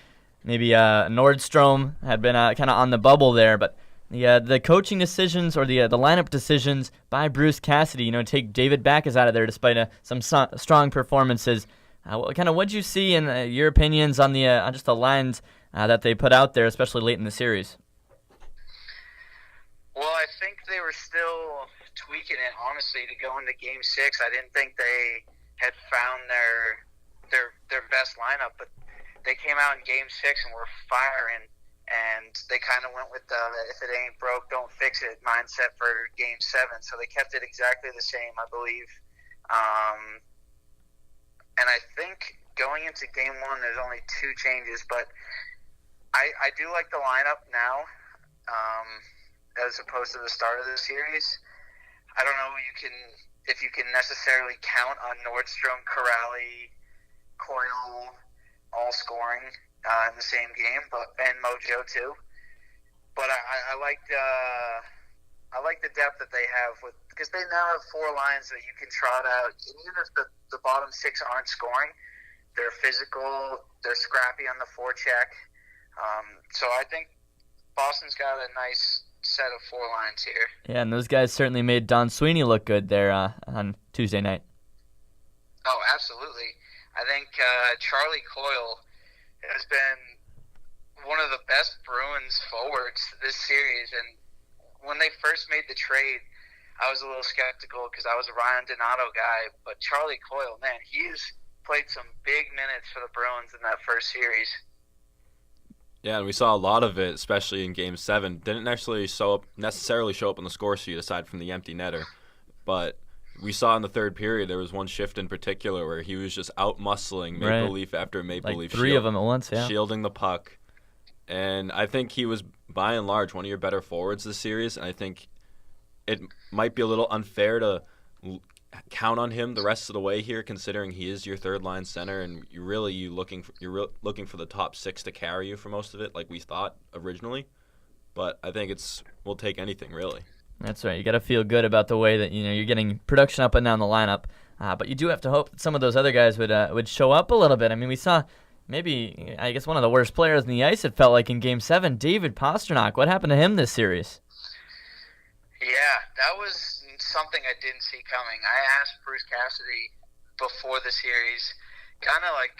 A: maybe Nordstrom had been kind of on the bubble there. But the coaching decisions or the lineup decisions by Bruce Cassidy, take David Backes out of there despite some strong performances. What'd you see in your opinions on just the lines that they put out there, especially late in the series?
E: Well, I think they were still tweaking it, honestly, to go into Game 6. I didn't think they had found their best lineup, but they came out in Game 6 and were firing, and they kind of went with the if it ain't broke, don't fix it mindset for Game 7. So they kept it exactly the same, I believe. And I think going into Game 1, there's only 2 changes, but I do like the lineup now as opposed to the start of the series. I don't know if you can necessarily count on Nordstrom, Corrali, Coyle all scoring in the same game, and Mojo too. But I like the depth that they have because they now have 4 lines that you can trot out. And even if the bottom 6 aren't scoring, they're physical, they're scrappy on the forecheck. So I think Boston's got a nice set of 4 lines here.
A: Yeah, and those guys certainly made Don Sweeney look good there on Tuesday night.
E: Oh, absolutely. I think Charlie Coyle has been one of the best Bruins forwards this series, and when they first made the trade, I was a little skeptical because I was a Ryan Donato guy, but Charlie Coyle, man, he's played some big minutes for the Bruins in that first series.
D: Yeah, and we saw a lot of it, especially in Game 7. Didn't necessarily show up on the score sheet aside from the empty netter. But we saw in the third period there was one shift in particular where he was just out-muscling Maple Leaf after Maple Leaf.
A: 3 of them at once, yeah.
D: Shielding the puck. And I think he was, by and large, one of your better forwards this series. And I think it might be a little unfair to count on him the rest of the way here, considering he is your third-line center, and you're looking for the top 6 to carry you for most of it, like we thought originally. But I think we'll take anything, really.
A: That's right. You got to feel good about the way that you're getting production up and down the lineup. But you do have to hope that some of those other guys would show up a little bit. I mean, we saw maybe, I guess, one of the worst players in the ice, it felt like, in Game 7, David Pastrnak. What happened to him this series?
E: Yeah, that was something I didn't see coming. I asked Bruce Cassidy before the series, kind of like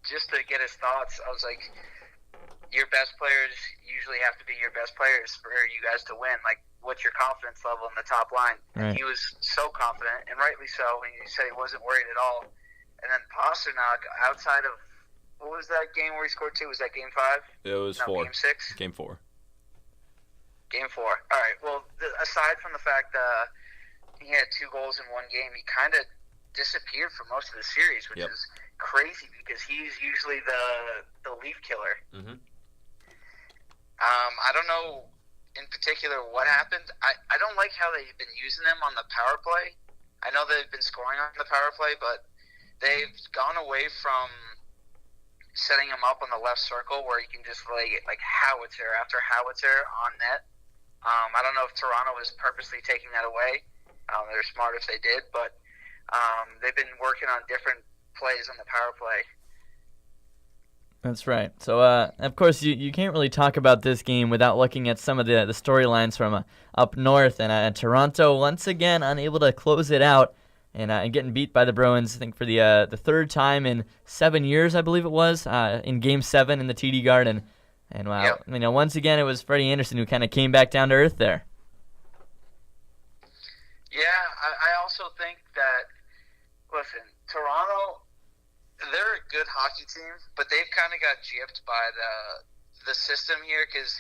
E: just to get his thoughts. I was like, your best players usually have to be your best players for you guys to win. Like, what's your confidence level in the top line?
A: Right.
E: And he was so confident, and rightly so. And he said he wasn't worried at all. And then Pastrnak, outside of, what was that game where he scored 2? Was that Game 5?
D: It was 4.
E: Game 6?
D: Game 4.
E: Game 4. All right. Well, aside from the fact that he had 2 goals in one game, he kind of disappeared for most of the series, which is crazy because he's usually the leaf killer.
D: Mm-hmm.
E: I don't know in particular what happened. I don't like how they've been using them on the power play. I know they've been scoring on the power play, but they've gone away from setting him up on the left circle where you can just lay like howitzer after howitzer on net. I don't know if Toronto is purposely taking that away. They're smart if they did, but they've been working on different plays on the power play.
A: That's right. So, of course, you can't really talk about this game without looking at some of the storylines from up north. And Toronto, once again, unable to close it out and getting beat by the Bruins, I think, for the third time in 7 years, I believe it was, in Game 7 in the TD Garden. And, wow,
E: Yep.
A: Once again, it was Freddie Anderson who kind of came back down to earth there.
E: Yeah, I also think that, listen, Toronto, they're a good hockey team, but they've kind of got gypped by the system here, because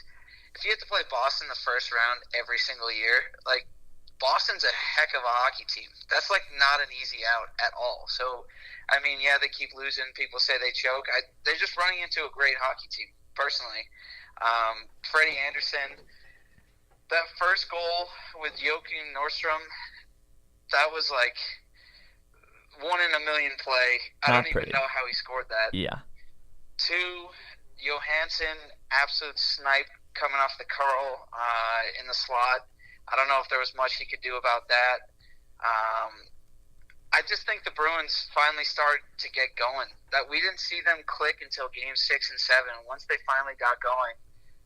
E: if you have to play Boston the first round every single year, like, Boston's a heck of a hockey team. That's, like, not an easy out at all. So, I mean, yeah, they keep losing. People say they choke. They're just running into a great hockey team, personally. Freddie Anderson, that first goal with Joakim Nordstrom, that was like 1 in a million play. I don't even know how he scored that.
A: Yeah.
E: 2, Johansson, absolute snipe coming off the curl in the slot. I don't know if there was much he could do about that. I just think the Bruins finally started to get going. That we didn't see them click until Game 6 and 7. Once they finally got going,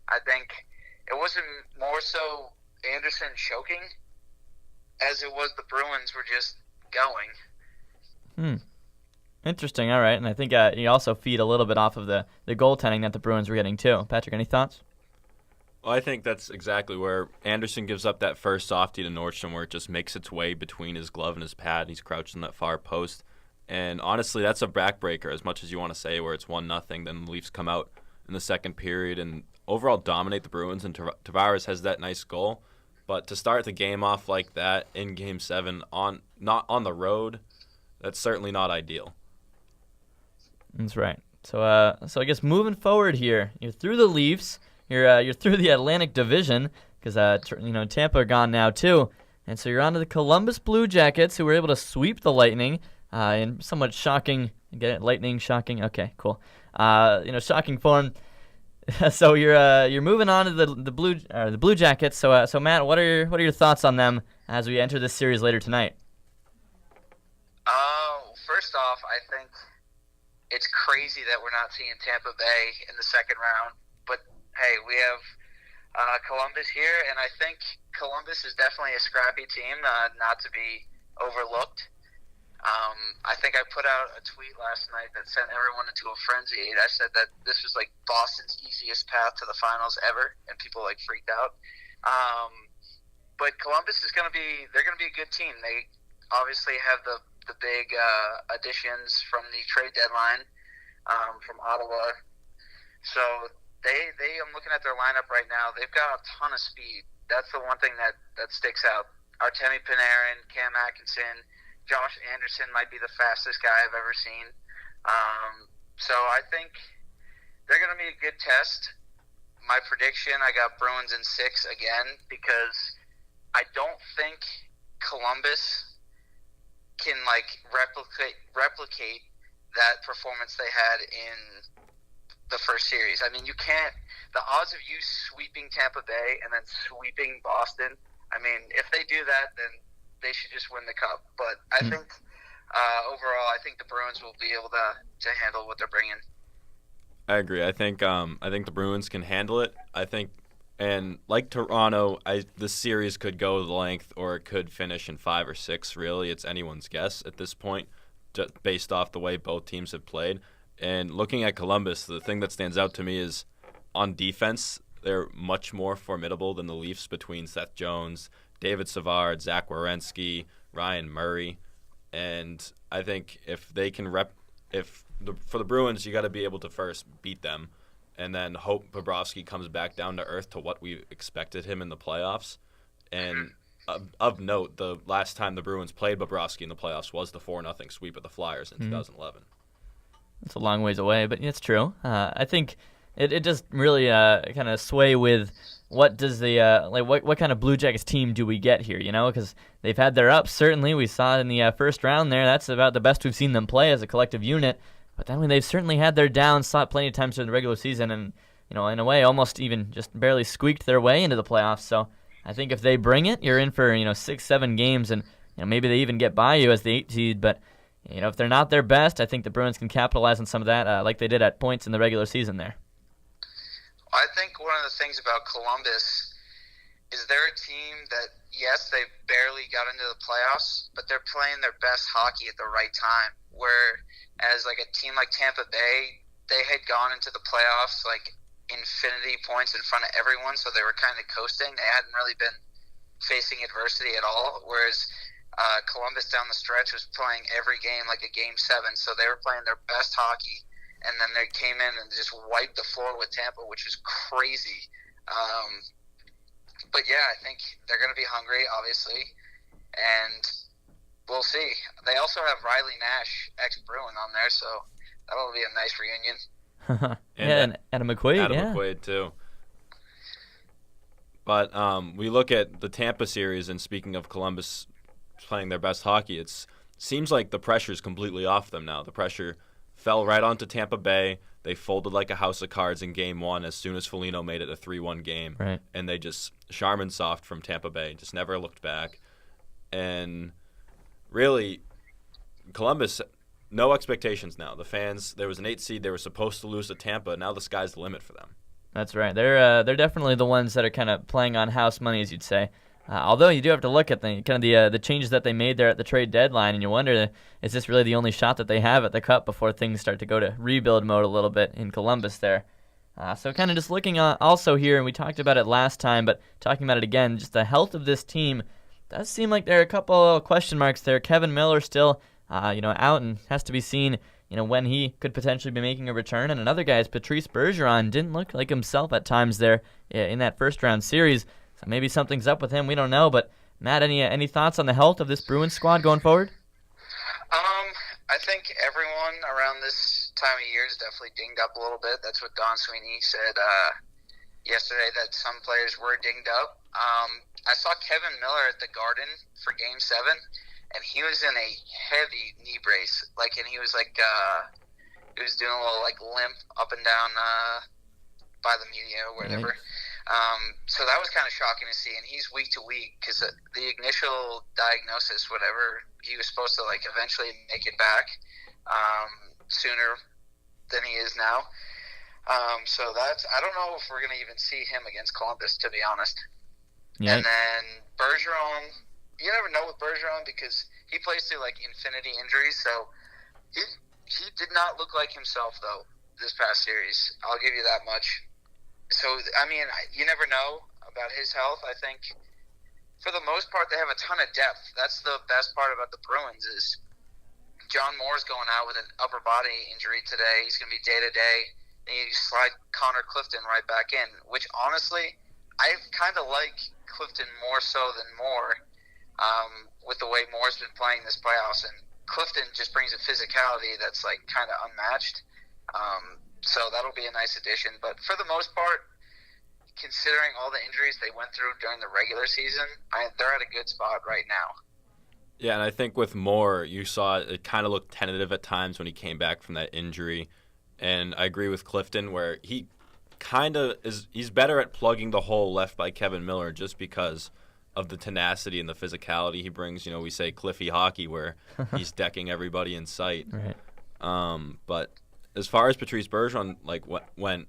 E: I think it wasn't more so Anderson choking as it was the Bruins were just going.
A: Interesting. All right. And I think you also feed a little bit off of the goaltending that the Bruins were getting too. Patrick, any thoughts?
D: Well, I think that's exactly where Anderson gives up that first softie to Nordstrom, where it just makes its way between his glove and his pad. He's crouched in that far post. And honestly, that's a backbreaker, as much as you want to say, where it's 1-0. Then the Leafs come out in the second period and overall dominate the Bruins, and Tavares has that nice goal. But to start the game off like that in Game 7, not on the road, that's certainly not ideal.
A: That's right. So I guess moving forward here, you're through the Leafs. You're through the Atlantic Division because Tampa are gone now too, and so you're on to the Columbus Blue Jackets, who were able to sweep the Lightning in somewhat shocking. Get it? Lightning, shocking. Okay, cool. Shocking form. So you're moving on to the Blue Jackets. So Matt, what are your thoughts on them as we enter this series later tonight?
E: First off, I think it's crazy that we're not seeing Tampa Bay in the second round. But hey, we have Columbus here, and I think Columbus is definitely a scrappy team, not to be overlooked. I think I put out a tweet last night that sent everyone into a frenzy. I said that this was like Boston's easiest path to the finals ever, and people like freaked out. But Columbus is they're going to be a good team. They obviously have the big additions from the trade deadline from Ottawa. So I'm looking at their lineup right now. They've got a ton of speed. That's the one thing that sticks out. Artemi Panarin, Cam Atkinson, Josh Anderson might be the fastest guy I've ever seen. So I think they're going to be a good test. My prediction, I got Bruins in 6 again, because I don't think Columbus can replicate that performance they had in the first series. I mean, you can't. The odds of you sweeping Tampa Bay and then sweeping Boston, I mean, if they do that, then they should just win the cup. But I think overall, I think the Bruins will be able to handle what they're bringing.
D: I agree. I think the Bruins can handle it. I think, and like Toronto, this series could go the length, or it could finish in 5 or 6. Really, it's anyone's guess at this point, just based off the way both teams have played. And looking at Columbus, the thing that stands out to me is on defense, they're much more formidable than the Leafs between Seth Jones, David Savard, Zach Werenski, Ryan Murray. And I think if they can for the Bruins, you got to be able to first beat them, and then hope Bobrovsky comes back down to earth to what we expected him in the playoffs. And of note, the last time the Bruins played Bobrovsky in the playoffs was the 4-0 sweep of the Flyers in 2011.
A: It's a long ways away, but it's true. I think it just really kind of sway with what does the what kind of Blue Jackets team do we get here? Because they've had their ups. Certainly, we saw it in the first round there. That's about the best we've seen them play as a collective unit. But then they've certainly had their downs, saw it plenty of times during the regular season, and in a way, almost even just barely squeaked their way into the playoffs. So I think if they bring it, you're in for 6-7 games, and maybe they even get by you as the 8 seed. But if they're not their best, I think the Bruins can capitalize on some of that, like they did at points in the regular season there.
E: I think one of the things about Columbus is they're a team that, yes, they barely got into the playoffs, but they're playing their best hockey at the right time. Whereas like a team like Tampa Bay, they had gone into the playoffs like infinity points in front of everyone, so they were kind of coasting. They hadn't really been facing adversity at all, whereas Columbus down the stretch was playing every game like a Game 7, so they were playing their best hockey, and then they came in and just wiped the floor with Tampa, which is crazy. But yeah, I think they're going to be hungry, obviously, and we'll see. They also have Riley Nash, ex-Bruin, on there, so that'll be a nice reunion.
A: And Adam McQuaid,
D: Adam McQuaid, too. But we look at the Tampa series, and speaking of Columbus playing their best hockey, it seems like the pressure's completely off them now. The pressure fell right onto Tampa Bay. They folded like a house of cards in Game 1 as soon as Foligno made it a 3-1 game.
A: Right.
D: And they just, Charmin soft from Tampa Bay, just never looked back. And really, Columbus, no expectations now. The fans, there was an 8 seed. They were supposed to lose to Tampa. Now the sky's the limit for them.
A: That's right. They're definitely the ones that are kind of playing on house money, as you'd say. Although you do have to look at the changes that they made there at the trade deadline, and you wonder, is this really the only shot that they have at the Cup before things start to go to rebuild mode a little bit in Columbus there? So kind of just looking also here, and we talked about it last time, but talking about it again, just the health of this team does seem like there are a couple of question marks there. Kevin Miller still out and has to be seen when he could potentially be making a return, and another guy is Patrice Bergeron. Didn't look like himself at times there in that first round series. So maybe something's up with him. We don't know. But Matt, any thoughts on the health of this Bruins squad going forward?
E: I think everyone around this time of year is definitely dinged up a little bit. That's what Don Sweeney said yesterday, that some players were dinged up. I saw Kevin Miller at the Garden for Game 7, and he was in a heavy knee brace. And he was he was doing a little limp up and down by the media or whatever.
A: Right.
E: So that was kind of shocking to see, and he's week to week because the initial diagnosis, whatever, he was supposed to eventually make it back sooner than he is now. So I don't know if we're going to even see him against Columbus, to be honest.
A: Yeah.
E: And then Bergeron, you never know with Bergeron because he plays through infinity injuries, so he did not look like himself though this past series. I'll give you that much. So, I mean, you never know about his health. I think, for the most part, they have a ton of depth. That's the best part about the Bruins is John Moore's going out with an upper body injury today. He's going to be day-to-day. And you slide Connor Clifton right back in, which, honestly, I kind of like Clifton more so than Moore with the way Moore's been playing this playoffs. And Clifton just brings a physicality that's, kind of unmatched. So that'll be a nice addition. But for the most part, considering all the injuries they went through during the regular season, they're at a good spot right now.
D: Yeah, and I think with Moore, you saw it kind of looked tentative at times when he came back from that injury. And I agree with Clifton where he kind of he's better at plugging the hole left by Kevin Miller just because of the tenacity and the physicality he brings. We say Cliffy hockey where he's decking everybody in sight.
A: Right.
D: But as far as Patrice Bergeron, when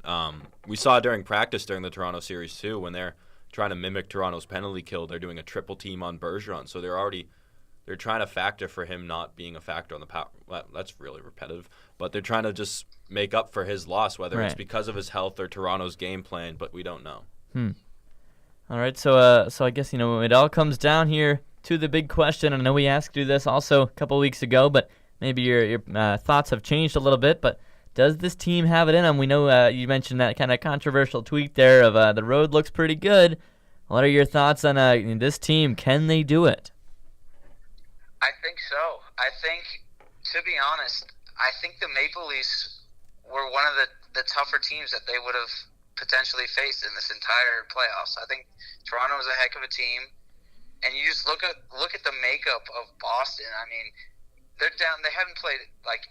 D: we saw during practice during the Toronto series too, when they're trying to mimic Toronto's penalty kill, they're doing a triple team on Bergeron. So they're trying to factor for him not being a factor on the power. Well, that's really repetitive, but they're trying to just make up for his loss, whether it's because of his health or Toronto's game plan, but we don't know.
A: All right, so I guess it all comes down here to the big question. I know we asked you this also a couple weeks ago, but maybe your thoughts have changed a little bit. But does this team have it in them? We know you mentioned that kind of controversial tweet there of the road looks pretty good. What are your thoughts on this team? Can they do it?
E: I think so. I think, to be honest, I think the Maple Leafs were one of the tougher teams that they would have potentially faced in this entire playoffs. I think Toronto is a heck of a team, and you just look at the makeup of Boston. I mean, they're down. They haven't played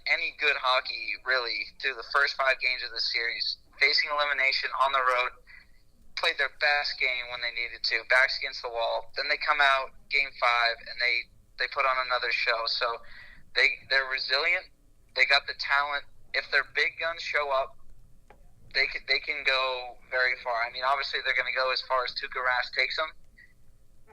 E: any good hockey really through the first 5 games of the series, facing elimination on the road. Played their best game when they needed to, backs against the wall. Then they come out Game 5 and they put on another show. So they're resilient. They got the talent. If their big guns show up, they can go very far. I mean, obviously they're going to go as far as Tuukka Rask takes them,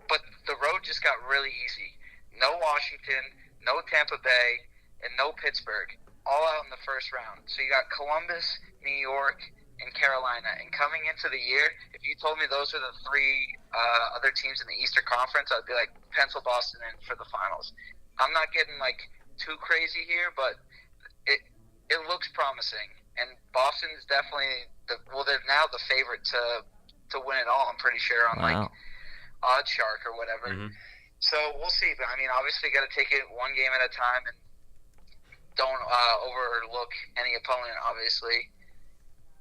E: but the road just got really easy. No Washington, no Tampa Bay, and no Pittsburgh, all out in the first round. So you got Columbus, New York, and Carolina. And coming into the year, if you told me those are the three other teams in the Eastern Conference, I'd be like, pencil Boston in for the finals. I'm not getting like too crazy here, but it looks promising. And Boston is definitely they're now the favorite to win it all. I'm pretty sure on like OddsShark or whatever. Mm-hmm. So we'll see. But I mean, obviously, got to take it one game at a time and don't overlook any opponent, obviously.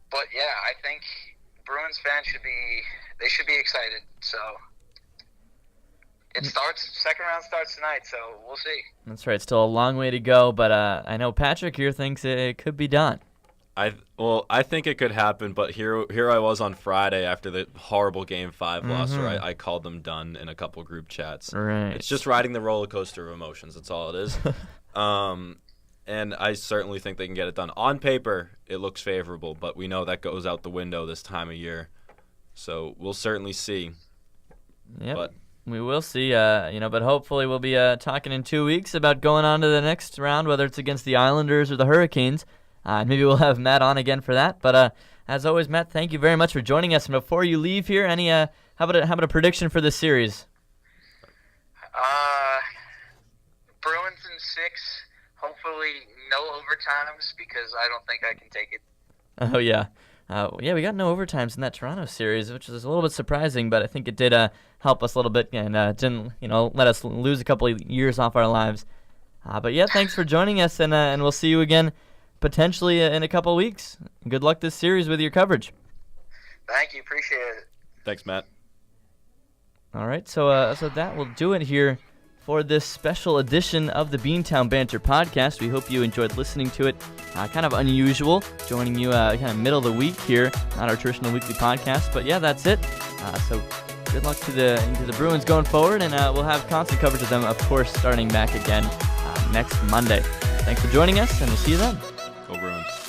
E: But yeah, I think Bruins fans should be excited. So second round starts tonight. So we'll see. That's
A: right. Still a long way to go, but I know Patrick here thinks it could be done.
F: I think it could happen, but here I was on Friday after the horrible Game 5 loss where I called them done in a couple group chats.
A: Right.
F: It's just riding the roller coaster of emotions. That's all it is. And I certainly think they can get it done. On paper, it looks favorable, but we know that goes out the window this time of year. So we'll certainly see.
A: Yep. But we will see, but hopefully we'll be talking in 2 weeks about going on to the next round, whether it's against the Islanders or the Hurricanes. Maybe we'll have Matt on again for that. But as always, Matt, thank you very much for joining us. And before you leave here, how about a prediction for this series?
E: Bruins in 6. Hopefully no overtimes because I don't think I can take it.
A: Oh yeah, we got no overtimes in that Toronto series, which is a little bit surprising. But I think it did help us a little bit and didn't let us lose a couple of years off our lives. But yeah, thanks for joining us, and we'll see you again. Potentially in a couple of weeks. Good luck this series with your coverage.
E: Thank you. Appreciate it.
F: Thanks, Matt.
A: All right, so that will do it here for this special edition of the Beantown Banter podcast. We hope you enjoyed listening to it. Kind of unusual, joining you kind of middle of the week here, not our traditional weekly podcast. But yeah, that's it. So good luck to the Bruins going forward, and we'll have constant coverage of them, of course, starting back again next Monday. Thanks for joining us, and we'll see you then.
F: Go Bruins.